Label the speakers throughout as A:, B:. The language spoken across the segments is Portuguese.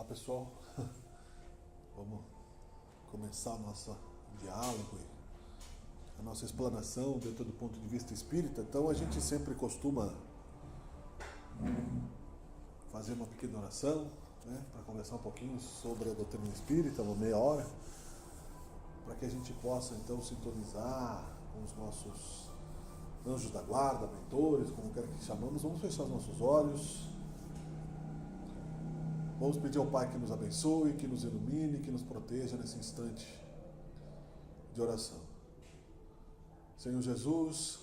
A: Pessoal, vamos começar nosso diálogo e a nossa explanação dentro do ponto de vista espírita. Então a gente sempre costuma fazer uma pequena oração, né, para conversar um pouquinho sobre a doutrina espírita, uma meia hora, para que a gente possa então sintonizar com os nossos anjos da guarda, mentores, como quer que chamamos. Vamos fechar os nossos olhos. Vamos pedir ao Pai que nos abençoe, que nos ilumine, que nos proteja nesse instante de oração. Senhor Jesus,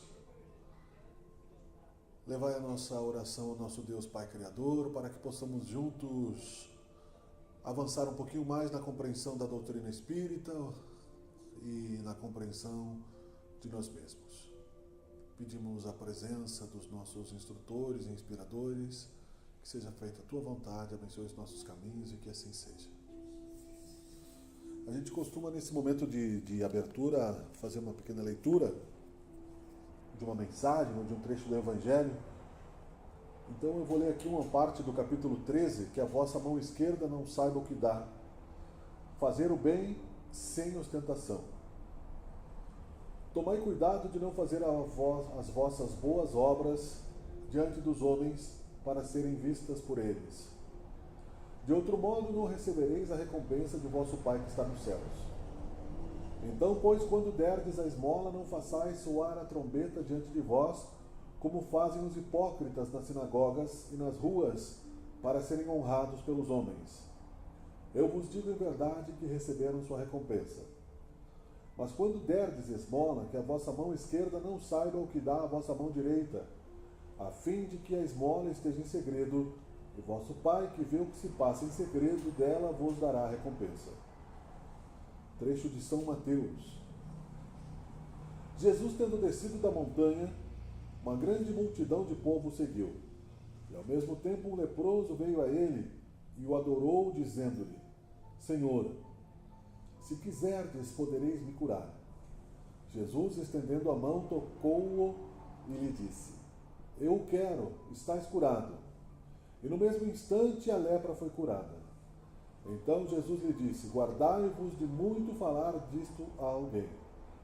A: levai a nossa oração ao nosso Deus Pai Criador, para que possamos juntos avançar um pouquinho mais na compreensão da doutrina espírita e na compreensão de nós mesmos. Pedimos a presença dos nossos instrutores e inspiradores, que seja feita a Tua vontade, abençoe os nossos caminhos e que assim seja. A gente costuma, nesse momento de abertura, fazer uma pequena leitura de uma mensagem ou de um trecho do Evangelho. Então eu vou ler aqui uma parte do capítulo 13, que a vossa mão esquerda não saiba o que dá. Fazer o bem sem ostentação. Tomai cuidado de não fazer as vossas boas obras diante dos homens, para serem vistas por eles. De outro modo, não recebereis a recompensa de vosso Pai que está nos céus. Então, pois, quando derdes a esmola, não façais soar a trombeta diante de vós, como fazem os hipócritas nas sinagogas e nas ruas, para serem honrados pelos homens. Eu vos digo em verdade que receberam sua recompensa. Mas quando derdes esmola, que a vossa mão esquerda não saiba o que dá a vossa mão direita, a fim de que a esmola esteja em segredo, e vosso Pai, que vê o que se passa em segredo, dela vos dará a recompensa. Trecho de São Mateus. Jesus, tendo descido da montanha, uma grande multidão de povo o seguiu. E ao mesmo tempo um leproso veio a ele e o adorou, dizendo-lhe: Senhor, se quiserdes, podereis me curar. Jesus, estendendo a mão, tocou-o e lhe disse: Eu quero, estás curado. E no mesmo instante a lepra foi curada. Então Jesus lhe disse: Guardai-vos de muito falar disto a alguém,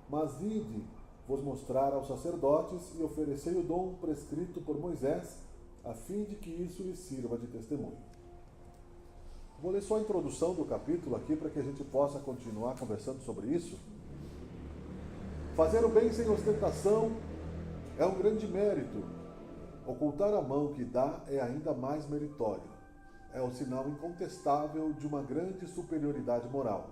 A: mas ide vos mostrar aos sacerdotes e oferecei o dom prescrito por Moisés, a fim de que isso lhe sirva de testemunho. Vou ler só a introdução do capítulo aqui para que a gente possa continuar conversando sobre isso. Fazer o bem sem ostentação é um grande mérito. Ocultar a mão que dá é ainda mais meritório. É o sinal incontestável de uma grande superioridade moral.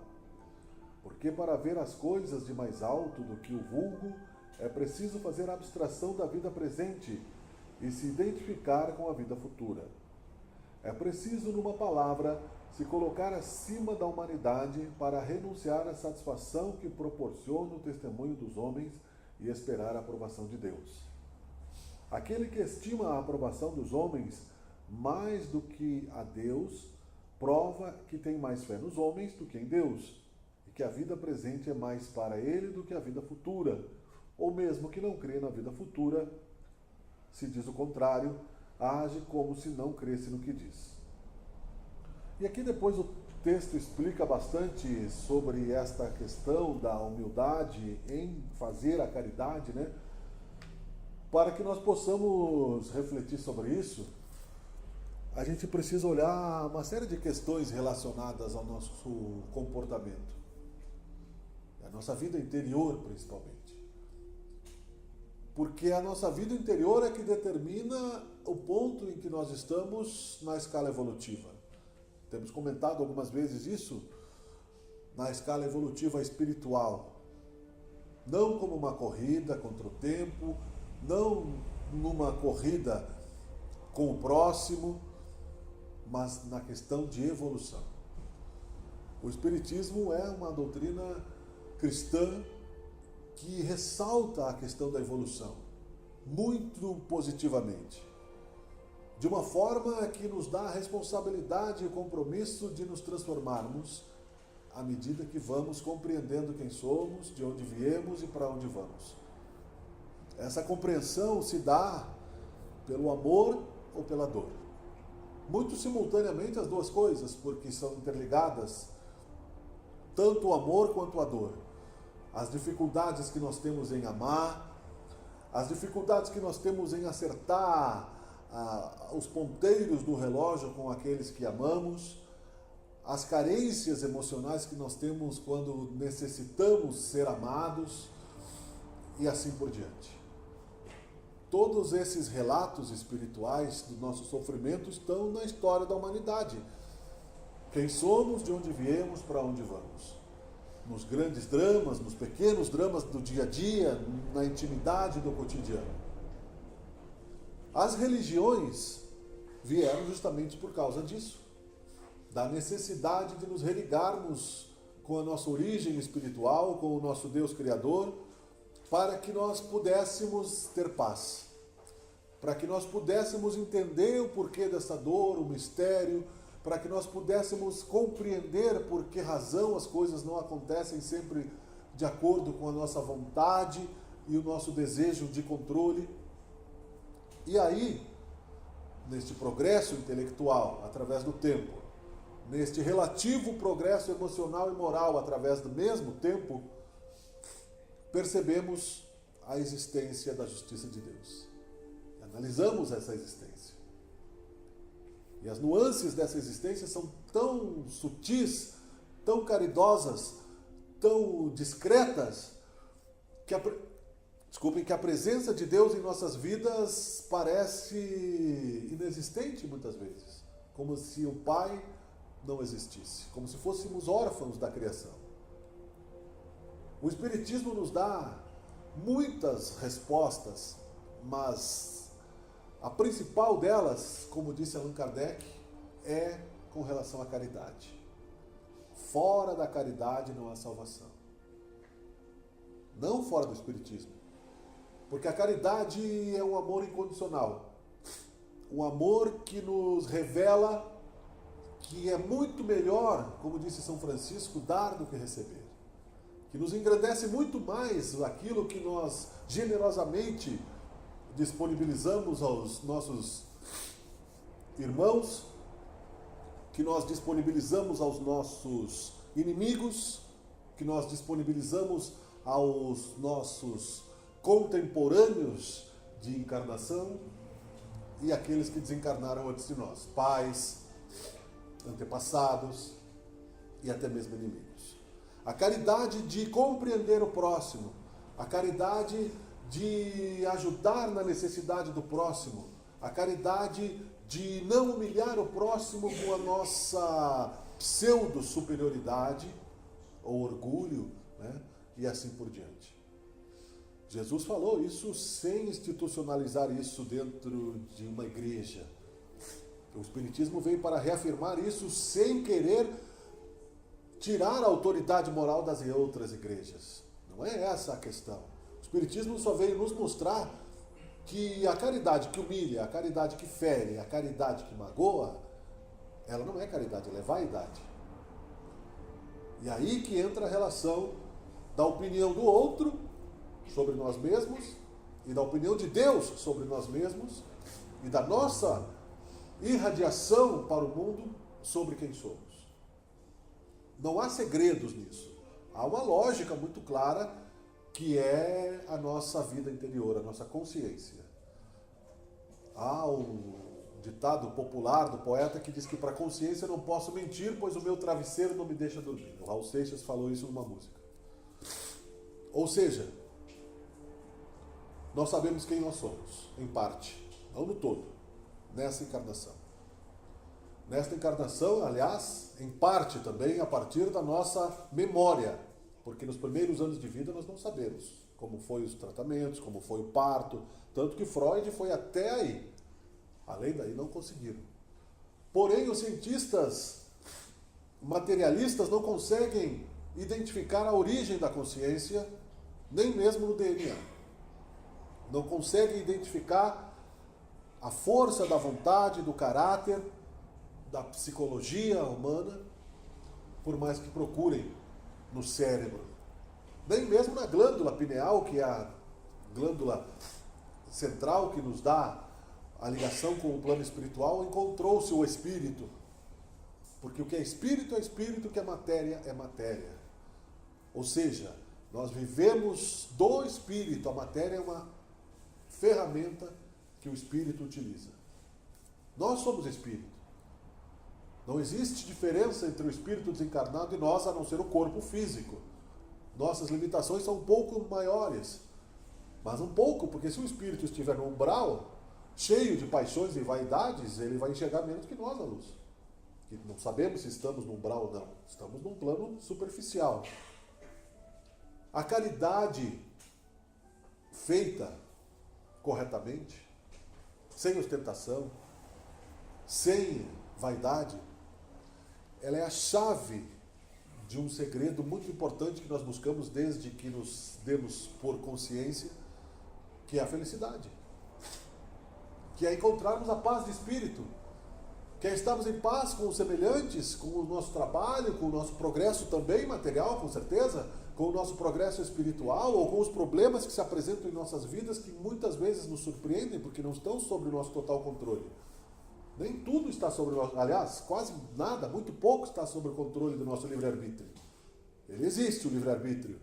A: Porque para ver as coisas de mais alto do que o vulgo, é preciso fazer abstração da vida presente e se identificar com a vida futura. É preciso, numa palavra, se colocar acima da humanidade para renunciar à satisfação que proporciona o testemunho dos homens e esperar a aprovação de Deus. Aquele que estima a aprovação dos homens mais do que a Deus, prova que tem mais fé nos homens do que em Deus, e que a vida presente é mais para ele do que a vida futura, ou mesmo que não crê na vida futura, se diz o contrário, age como se não cresce no que diz. E aqui depois o texto explica bastante sobre esta questão da humildade em fazer a caridade, né? Para que nós possamos refletir sobre isso, a gente precisa olhar uma série de questões relacionadas ao nosso comportamento. A nossa vida interior, principalmente. Porque a nossa vida interior é que determina o ponto em que nós estamos na escala evolutiva. Temos comentado algumas vezes isso na escala evolutiva espiritual. Não como uma corrida contra o tempo, não numa corrida com o próximo, mas na questão de evolução. O Espiritismo é uma doutrina cristã que ressalta a questão da evolução, muito positivamente, de uma forma que nos dá a responsabilidade e o compromisso de nos transformarmos à medida que vamos compreendendo quem somos, de onde viemos e para onde vamos. Essa compreensão se dá pelo amor ou pela dor. muito simultaneamente as duas coisas, porque são interligadas, tanto o amor quanto a dor. As dificuldades que nós temos em amar, as dificuldades que nós temos em acertar os ponteiros do relógio com aqueles que amamos, as carências emocionais que nós temos quando necessitamos ser amados e assim por diante. Todos esses relatos espirituais do nosso sofrimento estão na história da humanidade. Quem somos, de onde viemos, para onde vamos. Nos grandes dramas, nos pequenos dramas do dia a dia, na intimidade do cotidiano. As religiões vieram justamente por causa disso. Da necessidade de nos religarmos com a nossa origem espiritual, com o nosso Deus Criador, para que nós pudéssemos ter paz, para que nós pudéssemos entender o porquê dessa dor, o mistério, para que nós pudéssemos compreender por que razão as coisas não acontecem sempre de acordo com a nossa vontade e o nosso desejo de controle. E aí, neste progresso intelectual, através do tempo, neste relativo progresso emocional e moral, através do mesmo tempo, percebemos a existência da justiça de Deus. Analisamos essa existência. E as nuances dessa existência são tão sutis, tão caridosas, tão discretas, que a presença de Deus em nossas vidas parece inexistente muitas vezes. Como se o Pai não existisse. Como se fôssemos órfãos da criação. O Espiritismo nos dá muitas respostas, mas a principal delas, como disse Allan Kardec, é com relação à caridade. Fora da caridade não há salvação. Não fora do Espiritismo. Porque a caridade é um amor incondicional. Um amor que nos revela que é muito melhor, como disse São Francisco, dar do que receber. Que nos engrandece muito mais aquilo que nós generosamente disponibilizamos aos nossos irmãos, que nós disponibilizamos aos nossos inimigos, que nós disponibilizamos aos nossos contemporâneos de encarnação e aqueles que desencarnaram antes de nós, pais, antepassados e até mesmo inimigos. A caridade de compreender o próximo, a caridade de ajudar na necessidade do próximo, a caridade de não humilhar o próximo com a nossa pseudo-superioridade ou orgulho, né? E assim por diante. Jesus falou isso sem institucionalizar isso dentro de uma igreja. O Espiritismo veio para reafirmar isso sem querer tirar a autoridade moral das outras igrejas. Não é essa a questão. O Espiritismo só veio nos mostrar que a caridade que humilha, a caridade que fere, a caridade que magoa, ela não é caridade, ela é vaidade. E aí que entra a relação da opinião do outro sobre nós mesmos e da opinião de Deus sobre nós mesmos e da nossa irradiação para o mundo sobre quem somos. Não há segredos nisso. Há uma lógica muito clara que é a nossa vida interior, a nossa consciência. Há um ditado popular do poeta que diz que para a consciência eu não posso mentir, pois o meu travesseiro não me deixa dormir. O Raul Seixas falou isso numa música. Ou seja, nós sabemos quem nós somos, em parte, não no todo, nessa encarnação. Nesta encarnação, aliás, em parte também a partir da nossa memória, porque nos primeiros anos de vida nós não sabemos como foi os tratamentos, como foi o parto, tanto que Freud foi até aí. Além daí não conseguiram. Porém, os cientistas materialistas não conseguem identificar a origem da consciência, nem mesmo no DNA. Não conseguem identificar a força da vontade, do caráter, da psicologia humana, por mais que procurem no cérebro. Nem mesmo na glândula pineal, que é a glândula central que nos dá a ligação com o plano espiritual, encontrou-se o espírito. Porque o que é espírito, o que é matéria. Ou seja, nós vivemos do espírito, a matéria é uma ferramenta que o espírito utiliza. Nós somos espírito. Não existe diferença entre o espírito desencarnado e nós, a não ser o corpo físico. Nossas limitações são um pouco maiores. Mas um pouco, porque se o espírito estiver no umbral, cheio de paixões e vaidades, ele vai enxergar menos que nós a luz. E não sabemos se estamos no umbral ou não. Estamos num plano superficial. A caridade feita corretamente, sem ostentação, sem vaidade, ela é a chave de um segredo muito importante que nós buscamos desde que nos demos por consciência, que é a felicidade. Que é encontrarmos a paz de espírito, que é estarmos em paz com os semelhantes, com o nosso trabalho, com o nosso progresso também material, com certeza, com o nosso progresso espiritual, ou com os problemas que se apresentam em nossas vidas, que muitas vezes nos surpreendem, porque não estão sob o nosso total controle. Nem tudo está sobre o nosso... Aliás, quase nada, muito pouco está sob o controle do nosso livre-arbítrio. Ele existe, o livre-arbítrio,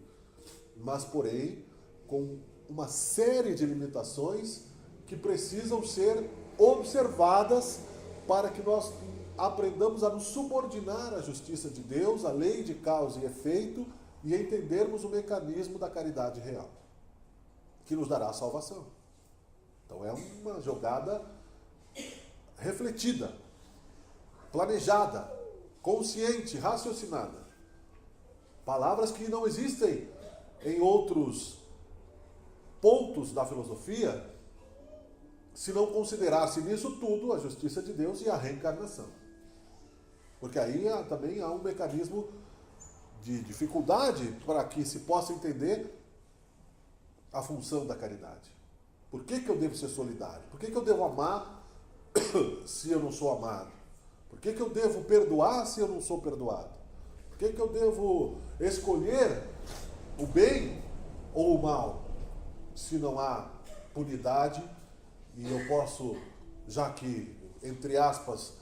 A: mas, porém, com uma série de limitações que precisam ser observadas para que nós aprendamos a nos subordinar à justiça de Deus, à lei de causa e efeito, e entendermos o mecanismo da caridade real, que nos dará a salvação. Então é uma jogada refletida, planejada, consciente, raciocinada. Palavras que não existem em outros pontos da filosofia, se não considerasse nisso tudo a justiça de Deus e a reencarnação. Porque aí também há um mecanismo de dificuldade para que se possa entender a função da caridade. Por que eu devo ser solidário? Por que eu devo amar se eu não sou amado? Por que eu devo perdoar se eu não sou perdoado? Por que eu devo escolher o bem ou o mal se não há punidade? E eu posso, já que, entre aspas,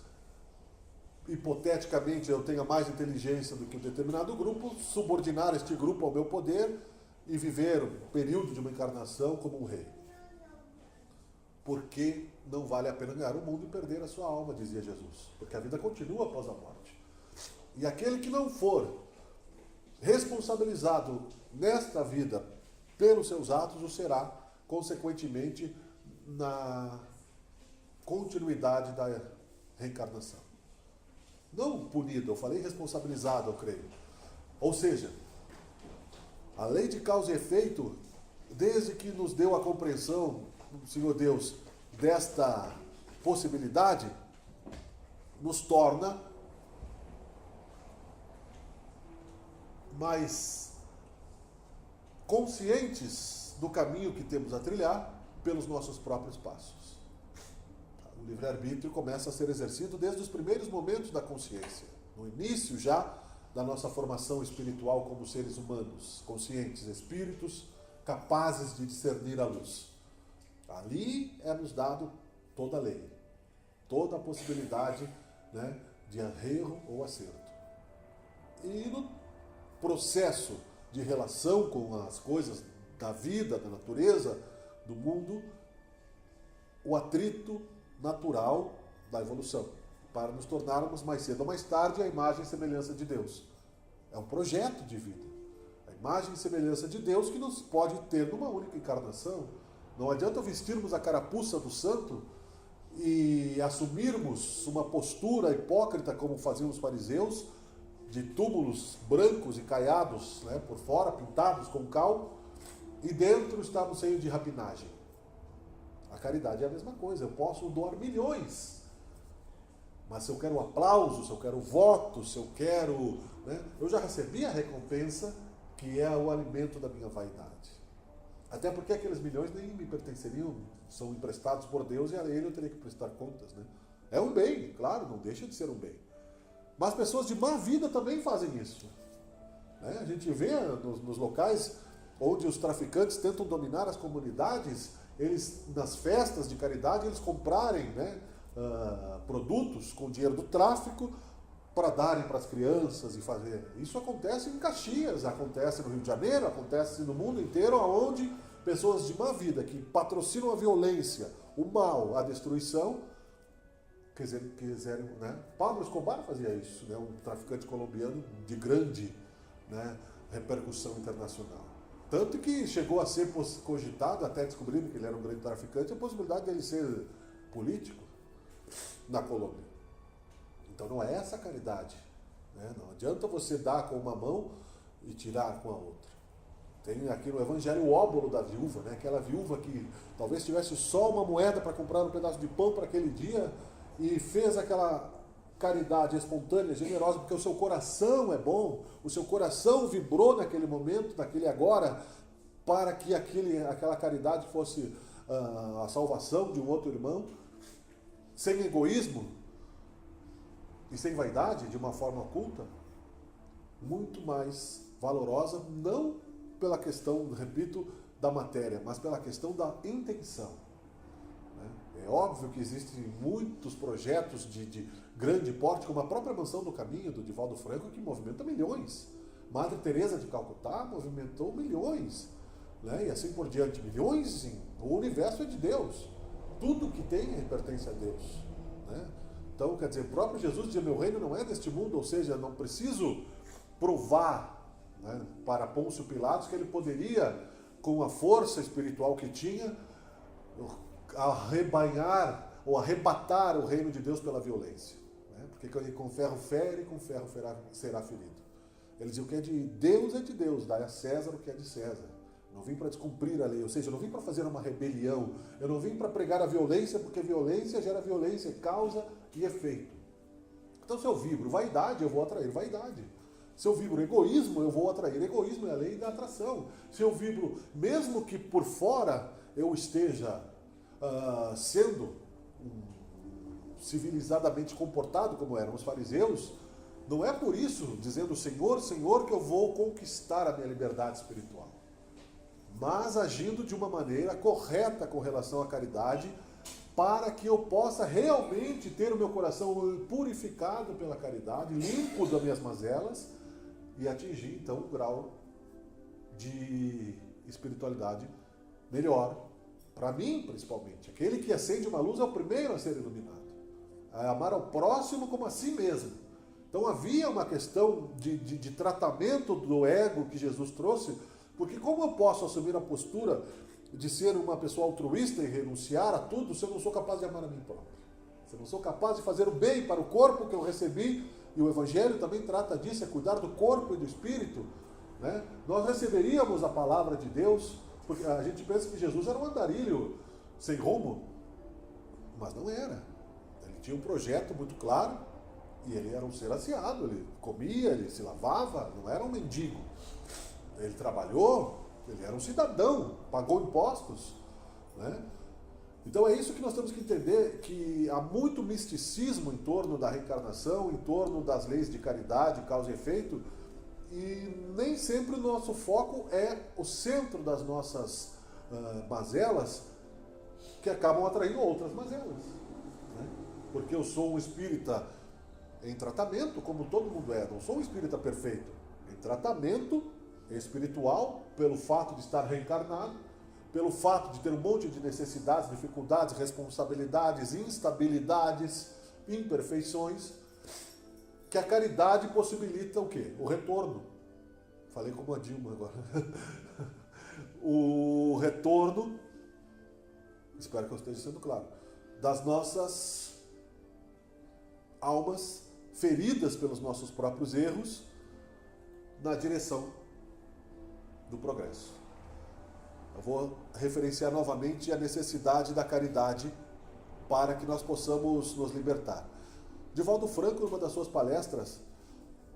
A: hipoteticamente eu tenha mais inteligência do que um determinado grupo, subordinar este grupo ao meu poder e viver um período de uma encarnação como um rei. Porque não vale a pena ganhar o mundo e perder a sua alma, dizia Jesus. Porque a vida continua após a morte. E aquele que não for responsabilizado nesta vida pelos seus atos, o será, consequentemente, na continuidade da reencarnação. Não punido, eu falei responsabilizado, eu creio. Ou seja, a lei de causa e efeito, desde que nos deu a compreensão, Senhor Deus, desta possibilidade, nos torna mais conscientes do caminho que temos a trilhar pelos nossos próprios passos. O livre-arbítrio começa a ser exercido desde os primeiros momentos da consciência, no início já da nossa formação espiritual como seres humanos, conscientes, espíritos capazes de discernir a luz. Ali é-nos dado toda a lei, toda a possibilidade, né, de erro ou acerto. E no processo de relação com as coisas da vida, da natureza, do mundo, o atrito natural da evolução, para nos tornarmos mais cedo ou mais tarde a imagem e semelhança de Deus. É um projeto de vida. A imagem e semelhança de Deus que nos pode ter numa única encarnação. Não adianta vestirmos a carapuça do santo e assumirmos uma postura hipócrita como faziam os fariseus, de túmulos brancos e caiados, né, por fora, pintados com cal, e dentro estamos cheios de rapinagem. A caridade é a mesma coisa. Eu posso doar milhões, mas se eu quero aplauso, se eu quero voto, se eu quero... né, eu já recebi a recompensa, que é o alimento da minha vaidade. Até porque aqueles milhões nem me pertenceriam, são emprestados por Deus e a ele eu teria que prestar contas. Né? É um bem, claro, não deixa de ser um bem. Mas pessoas de má vida também fazem isso. A gente vê nos locais onde os traficantes tentam dominar as comunidades, eles, nas festas de caridade, eles comprarem, né, produtos com dinheiro do tráfico para darem para as crianças e fazer. Isso acontece em Caxias, acontece no Rio de Janeiro, acontece no mundo inteiro, onde pessoas de má vida que patrocinam a violência, o mal, a destruição, quiserem, né? Pablo Escobar fazia isso, né? Um traficante colombiano de grande, né, repercussão internacional. Tanto que chegou a ser cogitado, até descobrindo que ele era um grande traficante, a possibilidade dele ser político na Colômbia. Então não é essa a caridade, né? Não adianta você dar com uma mão e tirar com a outra. Tem aqui no Evangelho o óbolo da viúva, né? Aquela viúva que talvez tivesse só uma moeda para comprar um pedaço de pão para aquele dia e fez aquela caridade espontânea, generosa, porque o seu coração é bom, o seu coração vibrou naquele momento, naquele agora, para que aquela caridade fosse a salvação de um outro irmão, sem egoísmo e sem vaidade, de uma forma oculta, muito mais valorosa, não pela questão, repito, da matéria, mas pela questão da intenção. É óbvio que existem muitos projetos de grande porte, como a própria Mansão do Caminho, do Divaldo Franco, que movimenta milhões. Madre Teresa de Calcutá movimentou milhões, né? E assim por diante. Milhões, sim. O universo é de Deus. Tudo que tem pertence a Deus, né? Então, quer dizer, o próprio Jesus dizia, meu reino não é deste mundo, ou seja, não preciso provar, né, para Pôncio Pilatos que ele poderia, com a força espiritual que tinha, arrebanhar ou arrebatar o reino de Deus pela violência, né? Porque com ferro fere, com ferro será ferido. Ele dizia, o que é de Deus, dai a César o que é de César. Eu não vim para descumprir a lei, ou seja, eu não vim para fazer uma rebelião, eu não vim para pregar a violência, porque violência gera violência, causa e efeito. Então, se eu vibro vaidade, eu vou atrair vaidade. Se eu vibro egoísmo, eu vou atrair egoísmo, é a lei da atração. Se eu vibro, mesmo que por fora eu esteja sendo civilizadamente comportado como eram os fariseus, não é por isso, dizendo Senhor, Senhor, que eu vou conquistar a minha liberdade espiritual, mas agindo de uma maneira correta com relação à caridade, para que eu possa realmente ter o meu coração purificado pela caridade, limpo das minhas mazelas, e atingir então um grau de espiritualidade melhor. Para mim, principalmente. Aquele que acende uma luz é o primeiro a ser iluminado. É amar ao próximo como a si mesmo. Então havia uma questão de tratamento do ego que Jesus trouxe, porque como eu posso assumir a postura de ser uma pessoa altruísta e renunciar a tudo se eu não sou capaz de amar a mim próprio? Se eu não sou capaz de fazer o bem para o corpo que eu recebi, e o Evangelho também trata disso, é cuidar do corpo e do espírito, né? Nós receberíamos a palavra de Deus, porque a gente pensa que Jesus era um andarilho sem rumo, mas não era. Ele tinha um projeto muito claro e ele era um ser assiado, ele comia, ele se lavava, não era um mendigo. Ele trabalhou, ele era um cidadão, pagou impostos, né? Então é isso que nós temos que entender, que há muito misticismo em torno da reencarnação, em torno das leis de caridade, causa e efeito, e nem sempre o nosso foco é o centro das nossas mazelas, que acabam atraindo outras mazelas, né? Porque eu sou um espírita em tratamento, como todo mundo é, não sou um espírita perfeito, em tratamento espiritual, pelo fato de estar reencarnado, pelo fato de ter um monte de necessidades, dificuldades, responsabilidades, instabilidades, imperfeições, que a caridade possibilita o quê? O retorno. Falei como a Dilma agora. O retorno, espero que eu esteja sendo claro, das nossas almas feridas pelos nossos próprios erros na direção do progresso. Eu vou referenciar novamente a necessidade da caridade para que nós possamos nos libertar. Divaldo Franco, numa das suas palestras,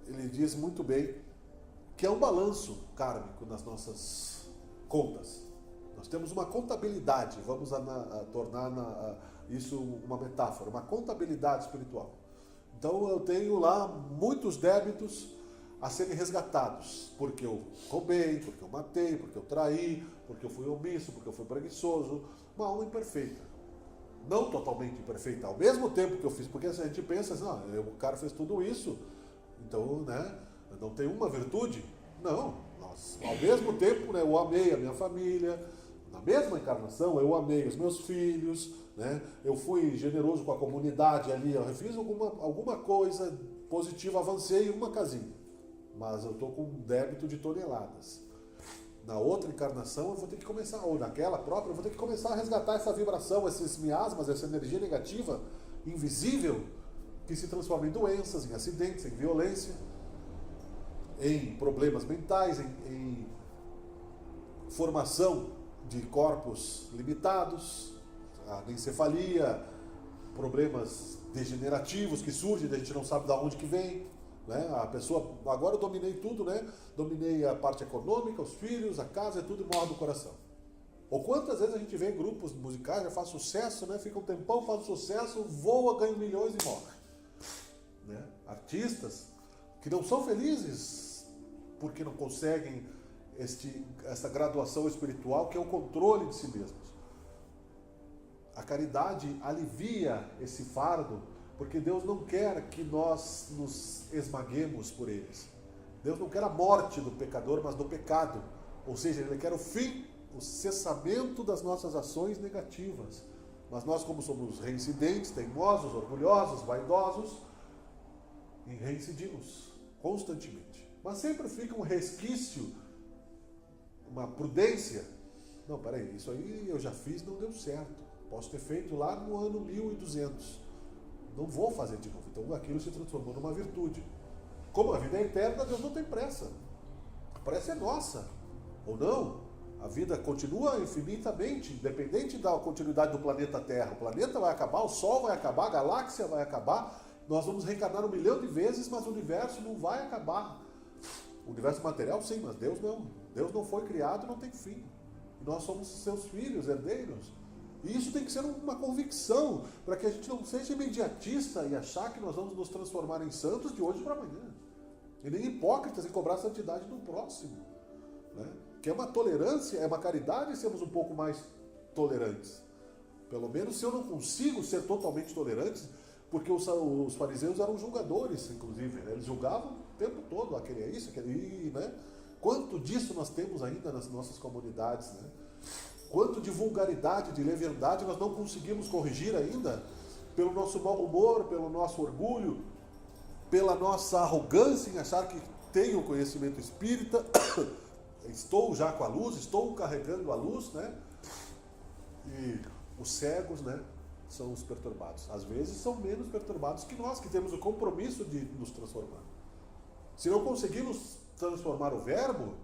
A: ele diz muito bem que é um balanço kármico nas nossas contas. Nós temos uma contabilidade, vamos tornar isso uma metáfora, uma contabilidade espiritual. Então eu tenho lá muitos débitos a serem resgatados, porque eu roubei, porque eu matei, porque eu traí, porque eu fui omisso, porque eu fui preguiçoso, uma alma imperfeita. Não totalmente imperfeita. Ao mesmo tempo que eu fiz, porque a gente pensa assim, o cara fez tudo isso, então, né, não tem uma virtude. Não, ao mesmo tempo, né, eu amei a minha família, na mesma encarnação eu amei os meus filhos, né, eu fui generoso com a comunidade ali, eu fiz alguma coisa positiva, avancei em uma casinha, mas eu estou com um débito de toneladas. Na outra encarnação eu vou ter que começar, ou naquela própria, eu vou ter que começar a resgatar essa vibração, esses miasmas, essa energia negativa, invisível, que se transforma em doenças, em acidentes, em violência, em problemas mentais, em formação de corpos limitados, a encefalia, problemas degenerativos que surgem, a gente não sabe de onde que vem. Né? A pessoa, agora eu dominei tudo, né? Dominei a parte econômica, os filhos, a casa, tudo e morre do coração. Ou quantas vezes a gente vê em grupos musicais, já faz sucesso, né? Fica um tempão, faz sucesso, voa, ganha milhões e morre. Né? Artistas que não são felizes porque não conseguem essa graduação espiritual, que é o controle de si mesmos. A caridade alivia esse fardo, porque Deus não quer que nós nos esmaguemos por eles. Deus não quer a morte do pecador, mas do pecado. Ou seja, Ele quer o fim, o cessamento das nossas ações negativas. Mas nós, como somos reincidentes, teimosos, orgulhosos, vaidosos, reincidimos constantemente. Mas sempre fica um resquício, uma prudência. Não, peraí, isso aí eu já fiz, não deu certo. Posso ter feito lá no ano 1200. Não vou fazer de novo. Então aquilo se transformou numa virtude. Como a vida é eterna, Deus não tem pressa. A pressa é nossa. Ou não? A vida continua infinitamente, independente da continuidade do planeta Terra. O planeta vai acabar, o Sol vai acabar, a galáxia vai acabar. Nós vamos reencarnar 1 milhão de vezes, mas o universo não vai acabar. O universo material, sim, mas Deus não. Deus não foi criado, não tem fim. Nós somos seus filhos, herdeiros. E isso tem que ser uma convicção, para que a gente não seja imediatista e achar que nós vamos nos transformar em santos de hoje para amanhã. E nem hipócritas em cobrar a santidade do próximo. Né? Que é uma tolerância, é uma caridade sermos um pouco mais tolerantes. Pelo menos se eu não consigo ser totalmente tolerante, porque os fariseus eram julgadores, inclusive. Né? Eles julgavam o tempo todo, aquele é isso, aquele... Né? Quanto disso nós temos ainda nas nossas comunidades, né? Quanto de vulgaridade, de leviandade nós não conseguimos corrigir ainda, pelo nosso mau humor, pelo nosso orgulho, pela nossa arrogância em achar que tenho conhecimento espírita, estou já com a luz, estou carregando a luz, né? E os cegos, né, são os perturbados. Às vezes são menos perturbados que nós, que temos o compromisso de nos transformar. Se não conseguimos transformar o verbo,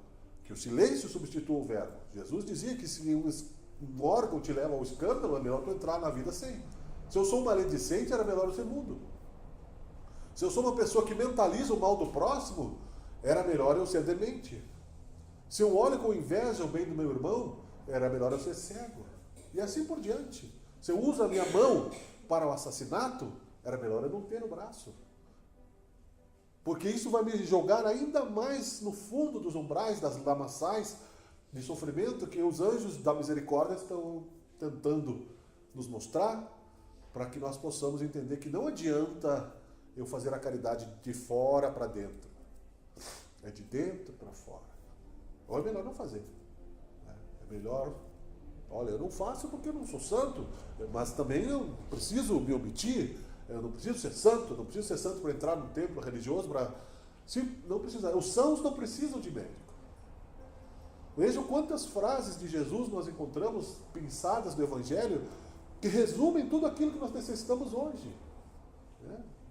A: que o silêncio substitua o verbo. Jesus dizia que se um órgão te leva ao escândalo, é melhor tu entrar na vida sem. Se eu sou um maledicente, era melhor eu ser mudo. Se eu sou uma pessoa que mentaliza o mal do próximo, era melhor eu ser demente. Se eu olho com inveja o bem do meu irmão, era melhor eu ser cego. E assim por diante. Se eu uso a minha mão para o assassinato, era melhor eu não ter o braço. Porque isso vai me jogar ainda mais no fundo dos umbrais, das lamaçais de sofrimento que os anjos da misericórdia estão tentando nos mostrar, para que nós possamos entender que não adianta eu fazer a caridade de fora para dentro. É de dentro para fora. Ou é melhor não fazer. É melhor... Olha, eu não faço porque eu não sou santo, mas também eu preciso me omitir. Eu não preciso ser santo, não preciso ser santo para entrar num templo religioso, não precisa. Os sãos não precisam de médico. Vejam quantas frases de Jesus nós encontramos pensadas do Evangelho que resumem tudo aquilo que nós necessitamos hoje.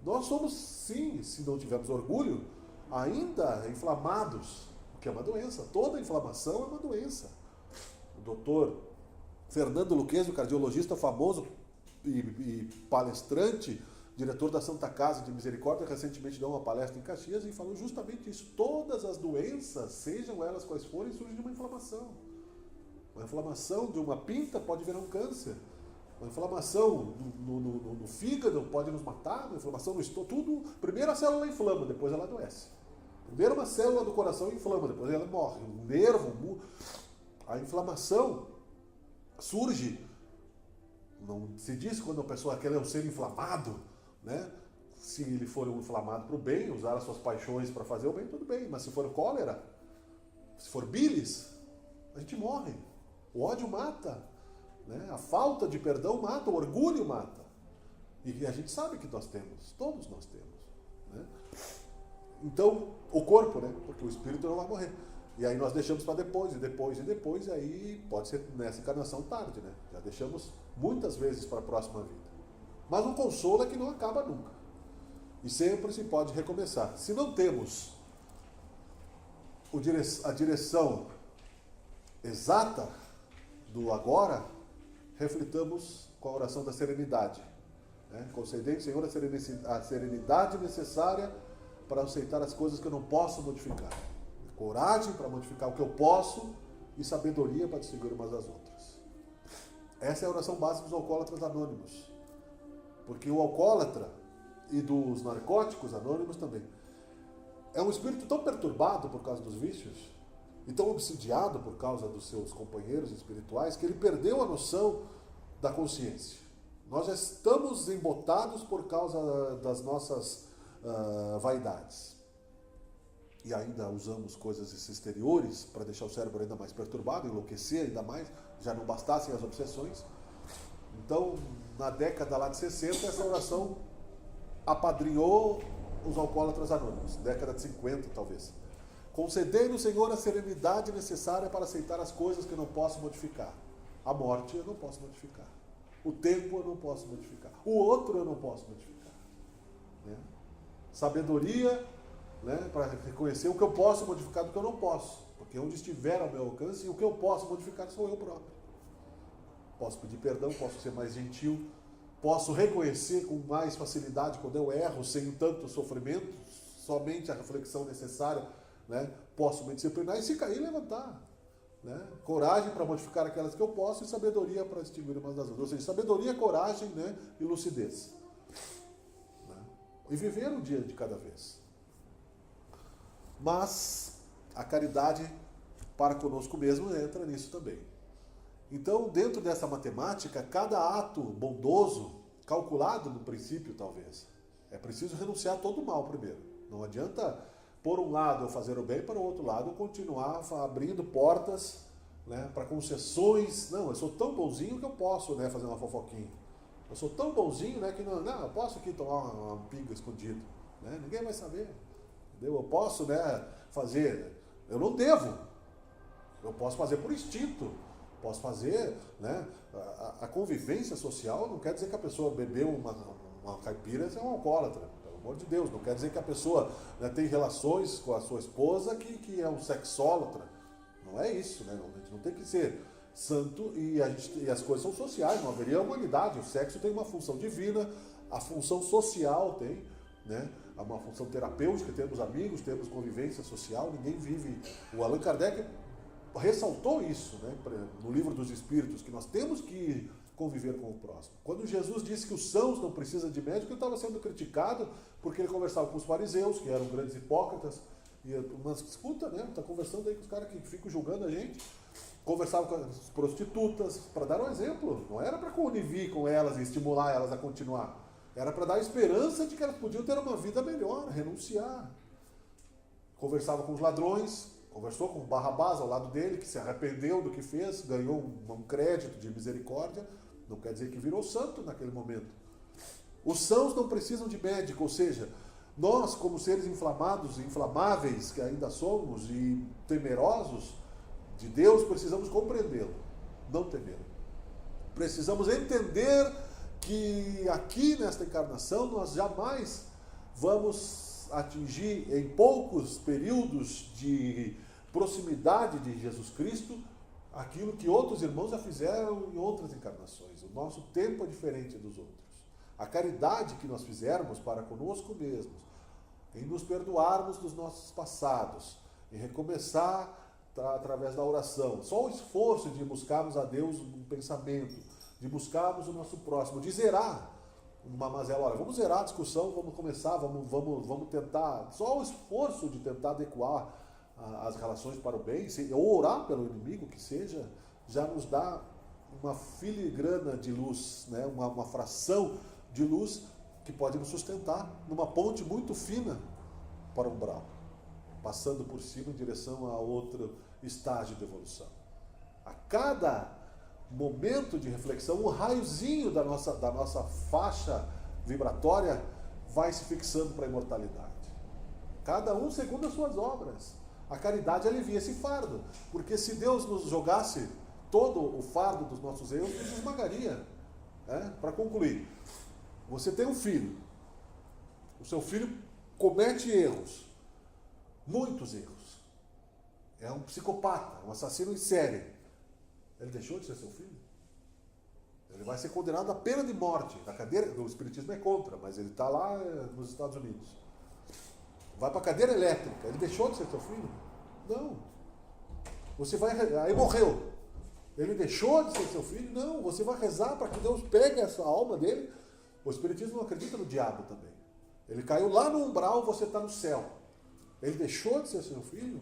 A: Nós somos, sim, se não tivermos orgulho, ainda inflamados, o que é uma doença. Toda inflamação é uma doença. O doutor Fernando Luquezzi, o cardiologista famoso e palestrante, diretor da Santa Casa de Misericórdia, recentemente deu uma palestra em Caxias e falou justamente isso. Todas as doenças, sejam elas quais forem, surgem de uma inflamação. Uma inflamação de uma pinta pode virar um câncer. Uma inflamação no fígado pode nos matar. Uma inflamação no estômago, tudo. Primeiro a célula inflama, depois ela adoece. Primeiro uma célula do coração inflama, depois ela morre. Um nervo, a inflamação surge Não se diz quando a pessoa quer um ser inflamado, né? Se ele for um inflamado para o bem, usar as suas paixões para fazer o bem, tudo bem. Mas se for cólera, se for bilis, a gente morre. O ódio mata, né? A falta de perdão mata, o orgulho mata. E a gente sabe que nós temos, todos nós temos, né? Então, o corpo, né? Porque o espírito não vai morrer. E aí nós deixamos para depois, e aí pode ser nessa encarnação tarde, né? Já deixamos muitas vezes para a próxima vida. Mas o consolo é que não acaba nunca. E sempre se pode recomeçar. Se não temos a direção exata do agora, reflitamos com a oração da serenidade. Né? Concedei, Senhor, a serenidade necessária para aceitar as coisas que eu não posso modificar. Coragem para modificar o que eu posso e sabedoria para distinguir umas das outras. Essa é a oração básica dos alcoólatras anônimos. Porque o alcoólatra e dos narcóticos anônimos também é um espírito tão perturbado por causa dos vícios e tão obsidiado por causa dos seus companheiros espirituais que ele perdeu a noção da consciência. Nós já estamos embotados por causa das nossas vaidades. E ainda usamos coisas exteriores para deixar o cérebro ainda mais perturbado, enlouquecer ainda mais, já não bastassem as obsessões. Então, na década lá de 60, essa oração apadrinhou os alcoólatras anônimos, década de 50 talvez. Concedei-nos, Senhor, a serenidade necessária para aceitar as coisas que eu não posso modificar. A morte eu não posso modificar. O tempo eu não posso modificar. O outro eu não posso modificar. Né? Sabedoria, né, para reconhecer o que eu posso modificar do que eu não posso. Porque onde estiver ao meu alcance, o que eu posso modificar sou eu próprio. Posso pedir perdão, posso ser mais gentil, posso reconhecer com mais facilidade quando eu erro, sem tanto sofrimento, somente a reflexão necessária, né? Posso me disciplinar e se cair, levantar. Né? Coragem para modificar aquelas que eu posso e sabedoria para distinguir umas das outras. Ou seja, sabedoria, coragem, né, e lucidez. Né? E viver um dia de cada vez. Mas a caridade para conosco mesmo entra nisso também. Então, dentro dessa matemática, cada ato bondoso, calculado no princípio talvez, é preciso renunciar a todo o mal primeiro. Não adianta, por um lado, eu fazer o bem, para o outro lado, eu continuar abrindo portas, né, para concessões. Não, eu sou tão bonzinho que eu posso, né, fazer uma fofoquinha. Eu sou tão bonzinho, né, que não, eu posso aqui tomar uma pinga escondido. Né, ninguém vai saber. Entendeu? Eu posso, né, fazer, eu não devo. Eu posso fazer por instinto. Posso fazer, né? A convivência social não quer dizer que a pessoa bebeu uma caipira é um alcoólatra, pelo amor de Deus. Não quer dizer que a pessoa, né, tem relações com a sua esposa que é um sexólatra. Não é isso, né? A gente não tem que ser santo e as coisas são sociais, não haveria humanidade. O sexo tem uma função divina, a função social tem, né? Uma função terapêutica, temos amigos, temos convivência social, ninguém vive. O Allan Kardec ressaltou isso, né, no Livro dos Espíritos, que nós temos que conviver com o próximo. Quando Jesus disse que os sãos não precisam de médico, ele estava sendo criticado porque ele conversava com os fariseus, que eram grandes hipócritas, mas escuta, né, está conversando aí com os caras que ficam julgando a gente, conversava com as prostitutas, para dar um exemplo, não era para conivir com elas e estimular elas a continuar, era para dar esperança de que elas podiam ter uma vida melhor, renunciar. Conversava com os ladrões, conversou com o Barrabás ao lado dele, que se arrependeu do que fez, ganhou um crédito de misericórdia, não quer dizer que virou santo naquele momento. Os sãos não precisam de médico, ou seja, nós, como seres inflamados, inflamáveis que ainda somos e temerosos de Deus, precisamos compreendê-lo, não temê-lo. Precisamos entender que aqui nesta encarnação nós jamais vamos atingir em poucos períodos de proximidade de Jesus Cristo aquilo que outros irmãos já fizeram em outras encarnações. O nosso tempo é diferente dos outros. A caridade que nós fizermos para conosco mesmos, em nos perdoarmos dos nossos passados, em recomeçar através da oração, só o esforço de buscarmos a Deus um pensamento, de buscarmos o nosso próximo, de zerar uma mazela. Olha, vamos zerar a discussão, vamos começar, vamos tentar, só o esforço de tentar adequar as relações para o bem, ou orar pelo inimigo, que seja, já nos dá uma filigrana de luz, né? uma fração de luz que pode nos sustentar numa ponte muito fina para o umbral, passando por cima em direção a outro estágio de evolução. A cada momento de reflexão, um raiozinho da nossa faixa vibratória vai se fixando para a imortalidade. Cada um segundo as suas obras. A caridade alivia esse fardo, porque se Deus nos jogasse todo o fardo dos nossos erros, nos esmagaria. Para concluir, você tem um filho, o seu filho comete erros, muitos erros, é um psicopata, um assassino em série. Ele deixou de ser seu filho? Ele vai ser condenado à pena de morte. Na cadeira, o Espiritismo é contra, mas ele está lá nos Estados Unidos. Vai para a cadeira elétrica. Ele deixou de ser seu filho? Não. Você vai... Aí morreu. Ele deixou de ser seu filho? Não. Você vai rezar para que Deus pegue essa alma dele. O Espiritismo não acredita no diabo também. Ele caiu lá no umbral, você está no céu. Ele deixou de ser seu filho?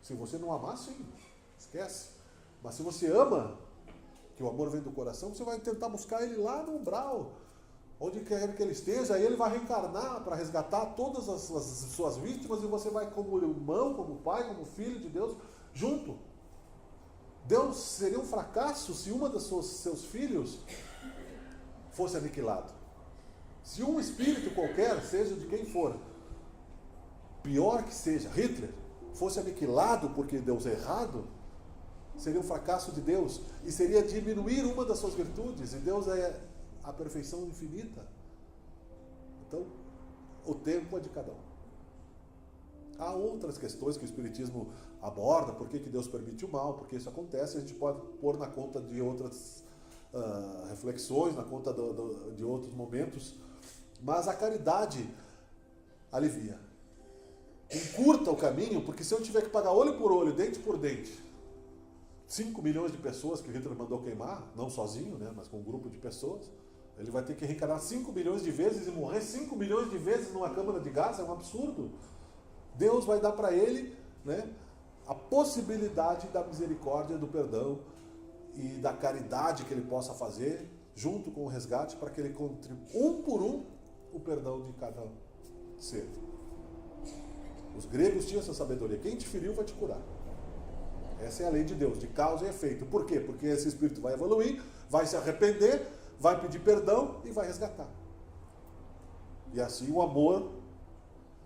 A: Se você não amar, sim. Esquece. Mas se você ama, que o amor vem do coração, você vai tentar buscar ele lá no umbral, onde quer que ele esteja, aí ele vai reencarnar para resgatar todas as suas vítimas, e você vai como irmão, como pai, como filho de Deus, junto. Deus seria um fracasso se uma dos seus filhos fosse aniquilado. Se um espírito qualquer, seja de quem for, pior que seja, Hitler, fosse aniquilado porque deu errado, seria um fracasso de Deus e seria diminuir uma das suas virtudes, e Deus é a perfeição infinita. Então, o tempo é de cada um. Há outras questões que o Espiritismo aborda, por que Deus permite o mal, por que isso acontece, a gente pode pôr na conta de outras reflexões, na conta de outros momentos, mas a caridade alivia. Encurta o caminho, porque se eu tiver que pagar olho por olho, dente por dente, 5 milhões de pessoas que Hitler mandou queimar, não sozinho, né, mas com um grupo de pessoas, ele vai ter que reencarnar 5 milhões de vezes e morrer 5 milhões de vezes numa câmara de gás, é um absurdo. Deus vai dar para ele, né, a possibilidade da misericórdia, do perdão e da caridade que ele possa fazer, junto com o resgate, para que ele contribua um por um o perdão de cada ser. Os gregos tinham essa sabedoria. Quem te feriu vai te curar. Essa é a lei de Deus, de causa e efeito. Por quê? Porque esse espírito vai evoluir, vai se arrepender, vai pedir perdão e vai resgatar. E assim o amor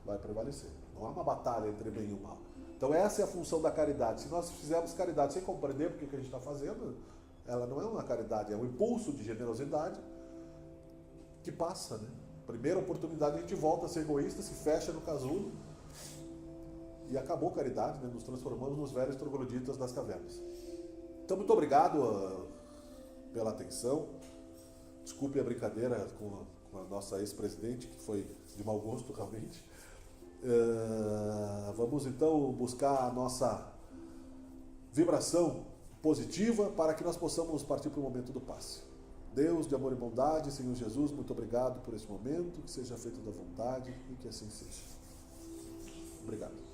A: vai prevalecer. Não há uma batalha entre bem e o mal. Então essa é a função da caridade. Se nós fizermos caridade sem compreender porque que a gente está fazendo, ela não é uma caridade, é um impulso de generosidade que passa, né? Primeira oportunidade a gente volta a ser egoísta, se fecha no casulo, e acabou a caridade, né? Nos transformamos nos velhos trogloditas das cavernas. Então, muito obrigado pela atenção. Desculpe a brincadeira com a nossa ex-presidente, que foi de mau gosto, realmente. Vamos, então, buscar a nossa vibração positiva para que nós possamos partir para o momento do passe. Deus de amor e bondade, Senhor Jesus, muito obrigado por esse momento, que seja feito da vontade e que assim seja. Obrigado.